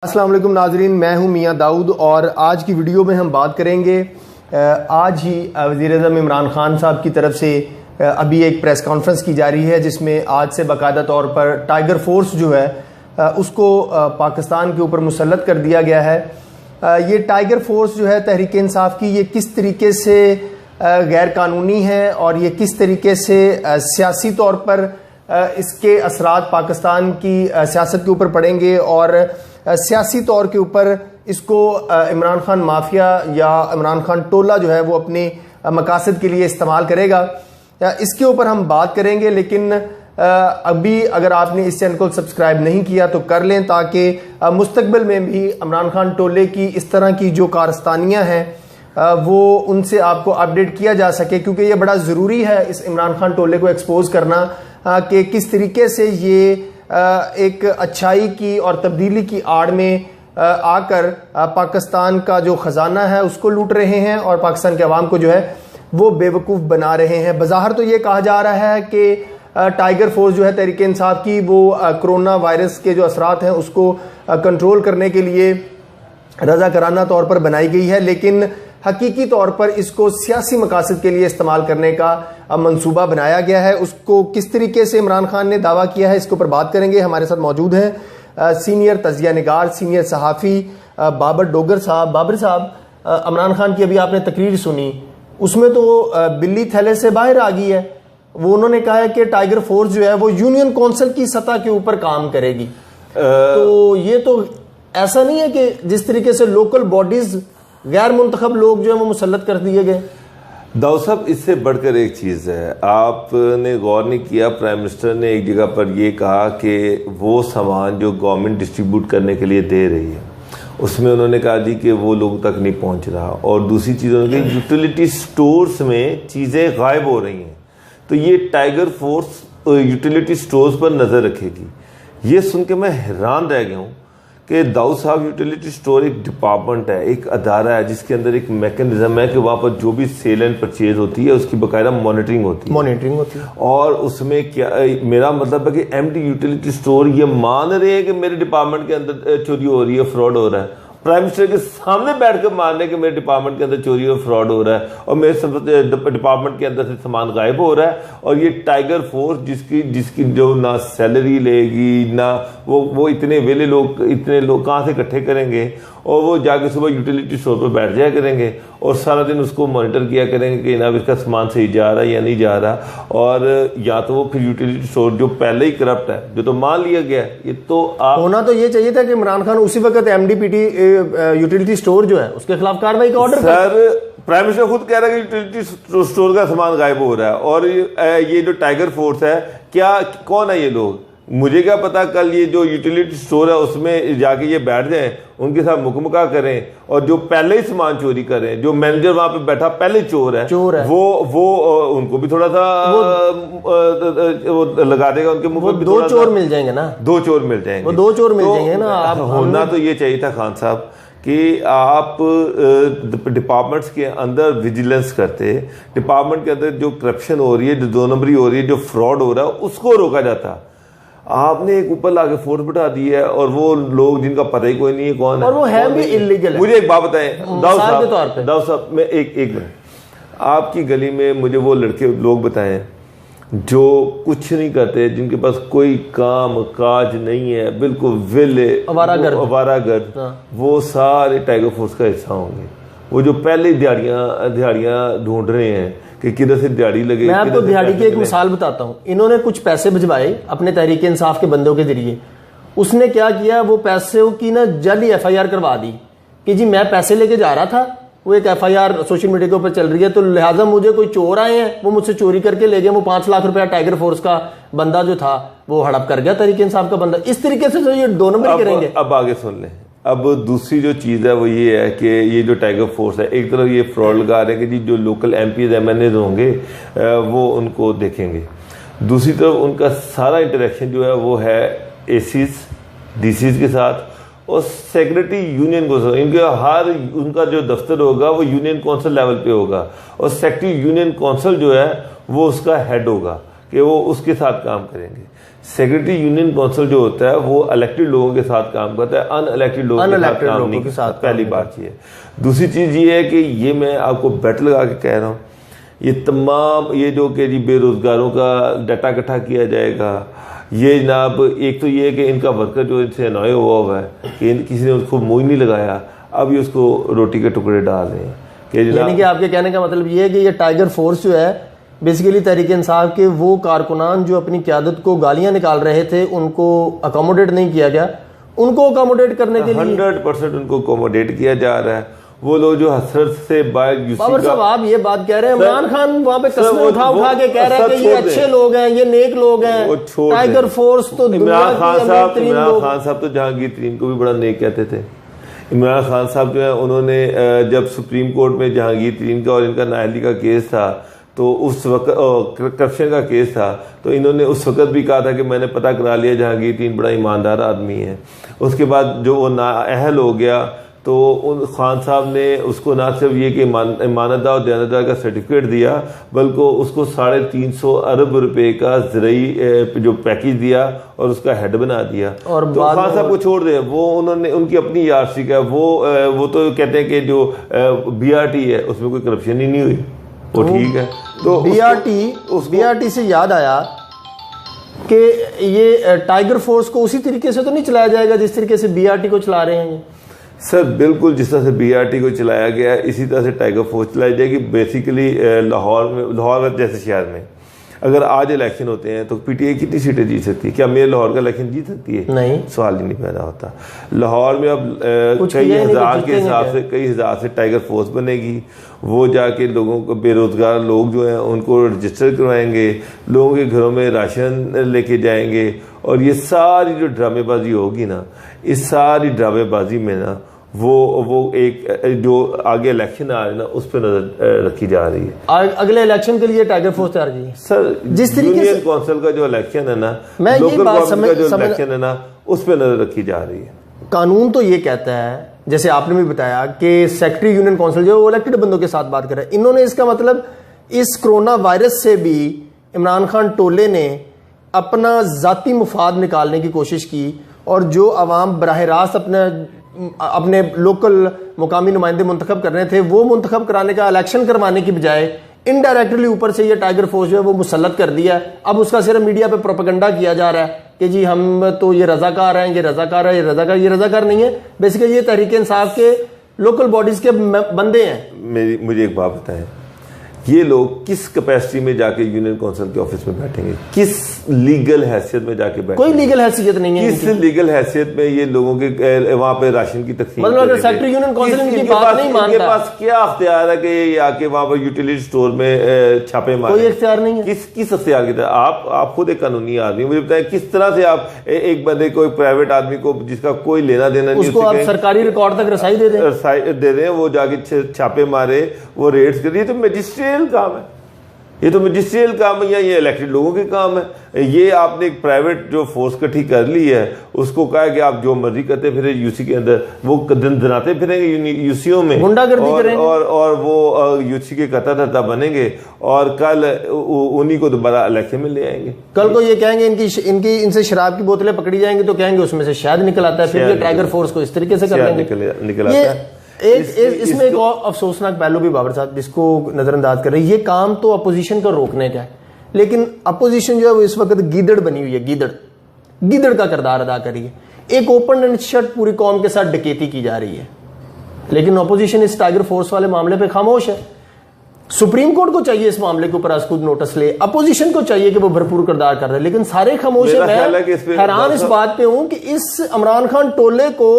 अस्सलाम वालेकुम नाजरीन, मैं हूं मियां दाऊद और आज की वीडियो में हम बात करेंगे। आज ही वज़ीर-ए-आज़म इमरान खान साहब की तरफ से अभी एक प्रेस कॉन्फ्रेंस की जा रही है जिसमें आज से बाकायदा तौर पर टाइगर फोर्स जो है उसको पाकिस्तान के ऊपर मुसल्लत कर दिया गया है। ये टाइगर फोर्स जो है तहरीक इंसाफ की, ये किस तरीके से गैर कानूनी है और ये किस तरीके से सियासी तौर पर इसके असरात पाकिस्तान की सियासत के ऊपर पड़ेंगे और सियासी तौर के ऊपर इसको इमरान खान माफिया या इमरान खान टोला जो है वो अपने मकासद के लिए इस्तेमाल करेगा, इसके ऊपर हम बात करेंगे। लेकिन अभी अगर आपने इस चैनल को सब्सक्राइब नहीं किया तो कर लें ताकि मुस्तकबिल में भी इमरान खान टोले की इस तरह की जो कारस्तानियाँ हैं वो उनसे आपको अपडेट किया जा सके, क्योंकि ये बड़ा ज़रूरी है इस इमरान खान टोले को एक्सपोज करना कि किस तरीके से ये एक अच्छाई की और तब्दीली की आड़ में आकर पाकिस्तान का जो ख़जाना है उसको लूट रहे हैं और पाकिस्तान के अवाम को जो है वो बेवकूफ़ बना रहे हैं। बज़ाहिर तो ये कहा जा रहा है कि टाइगर फोर्स जो है तहरीक इंसाफ की वो कोरोना वायरस के जो असरात हैं उसको कंट्रोल करने के लिए रज़ाकाराना तौर पर बनाई गई है, लेकिन हकीकी तौर पर इसको सियासी मकासद के लिए इस्तेमाल करने का मंसूबा बनाया गया है। उसको किस तरीके से इमरान खान ने दावा किया है इसके ऊपर बात करेंगे। हमारे साथ मौजूद हैं सीनियर तजिया निगार, सीनियर सहाफ़ी बाबर डोगर साहब। बाबर साहब, इमरान खान की अभी आपने तकरीर सुनी, उसमें तो बिल्ली थैले से बाहर आ गई है। वो उन्होंने कहा है कि टाइगर फोर्स जो है वो यूनियन कौंसिल की सतह के ऊपर काम करेगी। तो ये तो ऐसा नहीं है कि जिस तरीके से लोकल बॉडीज गैर मुंतखब लोग जो है वो मुसल्लत कर दिए गए। दाऊद साहब, इससे बढ़कर एक चीज़ है, आपने गौर नहीं किया, प्राइम मिनिस्टर ने एक जगह पर यह कहा कि वो सामान जो गवर्नमेंट डिस्ट्रीब्यूट करने के लिए दे रही है उसमें उन्होंने कहा जी कि वो लोगों तक नहीं पहुंच रहा, और दूसरी चीज़ उन्होंने कहा यूटिलिटी स्टोर्स में चीज़ें गायब हो रही हैं। तो ये टाइगर फोर्स यूटिलिटी स्टोर्स पर नज़र रखेगी। ये सुन के मैं हैरान रह गया हूँ कि दाऊद साहब, यूटिलिटी स्टोर एक डिपार्टमेंट है, एक अदारा है जिसके अंदर एक मैकेनिज्म है कि वहाँ पर जो भी सेल एंड परचेज होती है उसकी बाकायदा मॉनिटरिंग होती है। और उसमें क्या, मेरा मतलब है कि एमडी यूटिलिटी स्टोर ये मान रहे हैं कि मेरे डिपार्टमेंट के अंदर चोरी हो रही है, फ्रॉड हो रहा है। प्राइम मिनिस्टर के सामने बैठ कर मान रहे हैं कि मेरे डिपार्टमेंट के अंदर चोरी और फ्रॉड हो रहा है और मेरे डिपार्टमेंट के अंदर से सामान गायब हो रहा है। और ये टाइगर फोर्स जिसकी जो ना सैलरी लेगी ना वो इतने लोग कहाँ से इकट्ठे करेंगे, और वो जाके सुबह यूटिलिटी स्टोर पर बैठ जाया करेंगे और सारा दिन उसको मॉनिटर किया करेंगे कि ना इसका सामान सही जा रहा है या नहीं जा रहा। और या तो वो फिर यूटिलिटी स्टोर जो पहले ही करप्ट है, जो तो मान लिया गया, ये तो होना तो ये चाहिए था कि इमरान खान उसी वक्त एमडीपीटी यूटिलिटी स्टोर जो है उसके खिलाफ कार्रवाई का ऑर्डर। सर, प्राइम मिनिस्टर खुद कह रहा है कि यूटिलिटी स्टोर का सामान गायब हो रहा है, और ये जो टाइगर फोर्स है, क्या कौन है ये लोग? मुझे क्या पता, कल ये जो यूटिलिटी स्टोर है उसमें जाके ये बैठ जाएं, उनके साथ मुकमुका करें, और जो पहले ही सामान चोरी करें, जो मैनेजर वहां पे बैठा पहले चोर है वो उनको भी थोड़ा सा वो लगा देगा उनके मुंह पे। दो चोर मिल जाएंगे ना, दो चोर मिल जाएंगे, वो दो चोर मिल जाएंगे ना। होना तो ये चाहिए था खान साहब कि आप डिपार्टमेंट्स के अंदर विजिलेंस करते, डिपार्टमेंट के अंदर जो करप्शन हो रही है, जो दो नंबरी हो रही है, जो फ्रॉड हो रहा है, उसको रोका जाता। आपने एक ऊपर लाके फोर्स बिठा दी है और वो लोग जिनका पता ही कोई नहीं है कौन है, और वो है भी इल्लीगल है। मुझे एक बात बताएं दाऊद साहब, मैं एक मिनट, आपकी गली में मुझे वो लड़के लोग बताएं जो कुछ नहीं करते, जिनके पास कोई काम काज नहीं है, बिल्कुल विले अवारागर्द, वो सारे टाइगर फोर्स का हिस्सा होंगे। वो जो पहले दिहाड़ियां ढूंढ रहे हैं कि किधर से दिहाड़ी लगे। मैं आपको दिहाड़ी की एक मिसाल बताता हूँ। इन्होंने कुछ पैसे भिजवाए अपने तहरीक इंसाफ के बंदों के जरिए। उसने क्या किया, वो पैसे की ना जाली एफआईआर करवा दी कि जी मैं पैसे लेके जा रहा था। वो एक एफआईआर सोशल मीडिया के ऊपर चल रही है, तो लिहाजा मुझे कोई चोर आए हैं, वो मुझसे चोरी करके ले गए। वो 5 लाख रुपया टाइगर फोर्स का बंदा जो था वो हड़प कर गया, तहरीक इंसाफ का बंदा। इस तरीके से ये 2 नंबर करेंगे। अब आगे सुन लें। अब दूसरी जो चीज़ है वो ये है कि ये जो टाइगर फोर्स है, एक तरफ ये फ्रॉड लगा रहे हैं कि जी जो लोकल एमपीज एमएनएज होंगे वो उनको देखेंगे, दूसरी तरफ उनका सारा इंटरेक्शन जो है वो है एसीज डीसीज के साथ और सेक्रेटरी यूनियन कौंसिल। इनके हर उनका जो दफ्तर होगा वो यूनियन कौंसिल लेवल पे होगा, और सेक्रेटरी यूनियन कौंसिल जो है वो उसका हेड होगा। कि वो उसके साथ काम करेंगे। सेक्रेटरी यूनियन काउंसिल जो होता है वो इलेक्टेड लोगों के साथ काम करता है, अनइलेक्टेड लोगों के साथ काम नहीं करता। पहली बात ये है। दूसरी चीज ये है कि ये मैं आपको बेट लगा के कह रहा हूँ, ये तमाम ये जो कि जी बेरोजगारों का डाटा इकट्ठा किया जाएगा, ये जनाब एक तो ये है कि इनका वर्कर जो इनसे अनॉय हुआ है कि किसी ने उसको मुंह नहीं लगाया, अब ये उसको रोटी के टुकड़े डाल रहे हैं कि यानी कि आपके कहने का मतलब ये है कि ये टाइगर फोर्स जो है बेसिकली तहरीक इंसाफ के वो कारकुनान जो अपनी क़यादत को गालियां निकाल रहे थे उनको अकोमोडेट नहीं किया गया, उनको अकोमोडेट करने के लिए 100% उनको अकोमोडेट किया जा रहा है। वो लोग जो हसरत से बाबर साहब आप ये बात कह रहे हैं, इमरान खान वहां पे कस्में उठा के कह रहे हैं कि ये अच्छे लोग हैं, ये नेक लोग हैं, टाइगर फोर्स तो इमरान खान साहब तो जहांगीर तरीन को भी बड़ा नेक कहते थे। इमरान खान साहब जो है उन्होंने जब सुप्रीम कोर्ट में जहांगीर तरीन का और इनका नाअहली का केस था तो उस वक्त करप्शन का केस था, तो इन्होंने उस वक्त भी कहा था कि मैंने पता करा लिया जहांगीर तरीन बड़ा ईमानदार आदमी है। उसके बाद जो वो नाअहल हो गया तो उन खान साहब ने उसको ना सिर्फ ये कि ईमानतदार और दयानतदार का सर्टिफिकेट दिया, बल्कि उसको 350 अरब रुपए का ज़रई जो पैकेज दिया और उसका हेड बना दिया। और तो खान साहब को छोड़ दे, वो उन्होंने उनकी अपनी यार्डस्टिक है, वो तो कहते हैं कि जो BRT है उसमें कोई करप्शन ही नहीं हुई, वो ठीक है। तो BRT से याद आया कि ये टाइगर फोर्स को उसी तरीके से तो नहीं चलाया जाएगा जिस तरीके से BRT को चला रहे हैं सर? बिल्कुल जिस तरह से BRT को चलाया गया है इसी तरह से टाइगर फोर्स चलाई जाएगी। बेसिकली लाहौर जैसे शहर में अगर आज इलेक्शन होते हैं तो PTI कितनी सीटें जीत सकती है? क्या मेयर लाहौर का इलेक्शन जीत सकती है? नहीं, सवाल ही नहीं पैदा होता। लाहौर में अब कई हजार से टाइगर फोर्स बनेगी, वो जाके लोगों को, बेरोजगार लोग जो हैं उनको रजिस्टर करवाएंगे, लोगों के घरों में राशन लेके जाएंगे, और ये सारी जो ड्रामेबाजी होगी ना, इस सारी ड्रामेबाजी में ना वो एक जो आगे इलेक्शन आ रहे हैं ना उस पर नजर रखी जा रही है। अगले इलेक्शन के लिए टाइगर फोर्स तैयार की सर, जिस तरीके से काउंसिल का जो इलेक्शन है ना, लोकल गवर्नमेंट का जो इलेक्शन है ना, उस पर नजर रखी जा रही है। कानून तो ये कहता है, जैसे आपने भी बताया कि सेक्रेटरी यूनियन काउंसिल जो वो इलेक्टेड बंदों के साथ बात कर रहे हैं, इन्होंने इसका मतलब इस कोरोना वायरस से भी इमरान खान टोले ने अपना जाती मुफाद निकालने की कोशिश की, और जो अवाम बराह रास्त अपने लोकल मुकामी नुमाइंदे मुंतखब कर रहे थे वो मुंतखब कराने का, इलेक्शन करवाने की बजाय इनडायरेक्टली ऊपर से ये टाइगर फोर्स जो है वो मुसल्लत कर दिया है। अब उसका सिर्फ मीडिया पे प्रोपेगेंडा किया जा रहा है कि जी हम तो ये रजाकार हैं, ये रजाकार है, ये रजाकार नहीं है। बेसिकली ये तहरीक इंसाफ के लोकल बॉडीज के बंदे हैं। मुझे एक बात बताएं, ये लोग किस कैपेसिटी में जाके यूनियन काउंसिल के ऑफिस में बैठेंगे? किस लीगल हैसियत में जाके बैठेंगे? कोई लीगल हैसियत नहीं है। किस लीगल हैसियत में ये लोगों के वहां पे राशन की तकसीम? मतलब अगर सेक्रेटरी यूनियन काउंसिल इनकी बात नहीं मानता, इनके पास क्या अख्तियार है कि ये आके वहां पर यूटिलिटी स्टोर में छापे मारे? कोई इख्तियार नहीं है। किस अख्तियार की तरह? आप खुद एक कानूनी आदमी, मुझे बताएं किस तरह से आप एक बंदे को, प्राइवेट आदमी को जिसका कोई लेना देना नहीं, उसको आप सरकारी रिकॉर्ड तक रसाई दे दें, वो जाके छापे मारे, वो रेड्स कर, ये तो मजिस्ट्रियल काम है, ये तो मजिस्ट्रियल काम है, या ये इलेक्टेड लोगों के काम है। ये आपने एक प्राइवेट जो फोर्स इकट्ठी कर ली है, उसको कहा कि आप जो मर्जी करते फिरे यूसी के अंदर, वो दनाते फिरेंगे यूसीओ में, गुंडागर्दी करेंगे, और वो यूसी के कता धता बनेंगे, और कल उन्हीं को दोबारा इलेक्शन में ले आएंगे। कल को ये कहेंगे इनसे शराब की बोतलें पकड़ी जाएंगी तो कहेंगे उसमें से शायद निकल आता है, फिर ये टाइगर फोर्स को इस तरीके से कर लेंगे। निकल आता है। इसमें एक और अफसोसनाक पहलू भी बाबर साहब जिसको नजरअंदाज कर रहे हैं, ये काम तो अपोजिशन का रोकने का है, लेकिन अपोजिशन जो है वो इस वक्त गीदड़ बनी हुई है, गीदड़ का किरदार अदा कर रही है। एक ओपन एंड शट पूरी कौम के साथ डकैती की जा रही है, लेकिन अपोजिशन इस टाइगर फोर्स वाले मामले पे खामोश है। सुप्रीम कोर्ट को चाहिए इस मामले के ऊपर आज खुद नोटिस ले, अपोजिशन को चाहिए कि वो भरपूर किरदार कर रहे, लेकिन सारे खामोश है। मैं हैरान इस बात पे हूं कि इस इमरान खान टोले को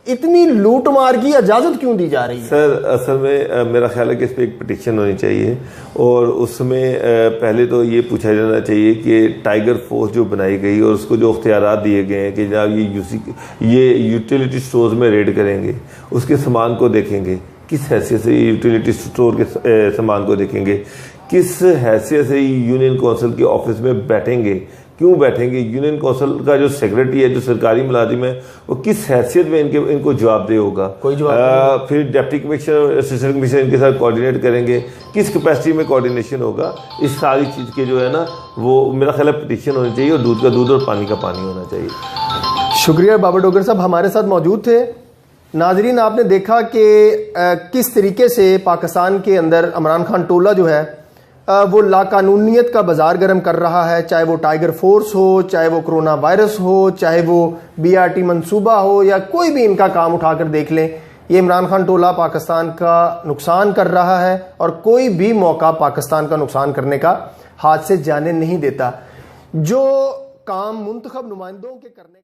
इतनी लूट मार की इजाजत क्यों दी जा रही है? सर असल में मेरा ख्याल है कि इस पर एक पिटीशन होनी चाहिए, और उसमें पहले तो ये पूछा जाना चाहिए कि टाइगर फोर्स जो बनाई गई और उसको जो अख्तियारात दिए गए हैं कि जनाब ये यूटिलिटी स्टोर्स में रेड करेंगे, उसके सामान को देखेंगे, किस हैसियत से यूटिलिटी स्टोर के सामान को देखेंगे, किस हैसियत से यूनियन काउंसिल के ऑफिस में बैठेंगे, क्यों बैठेंगे? यूनियन काउंसिल का जो सेक्रेटरी है, जो सरकारी मुलाजिम है, वो किस हैसियत में इनको जवाबदेह होगा? कोई जवाब फिर डिप्टी कमिश्नर, असिस्टेंट कमिश्नर इनके साथ कोऑर्डिनेट करेंगे, किस कैपेसिटी में कोऑर्डिनेशन होगा? इस सारी चीज़ के जो है ना, वो मेरा ख्याल है पिटीशन होनी चाहिए और दूध का दूध और पानी का पानी होना चाहिए। शुक्रिया। बाबर डोगर साहब हमारे साथ मौजूद थे। नाजरीन, आपने देखा कि किस तरीके से पाकिस्तान के अंदर इमरान खान टोला जो है वो लाकानूनियत का बाजार गर्म कर रहा है, चाहे वो टाइगर फोर्स हो, चाहे वो कोरोना वायरस हो, चाहे वो BRT मंसूबा हो, या कोई भी इनका काम उठाकर देख लें, ये इमरान खान टोला पाकिस्तान का नुकसान कर रहा है और कोई भी मौका पाकिस्तान का नुकसान करने का हाथ से जाने नहीं देता। जो काम मुंतखब नुमाइंदों के करने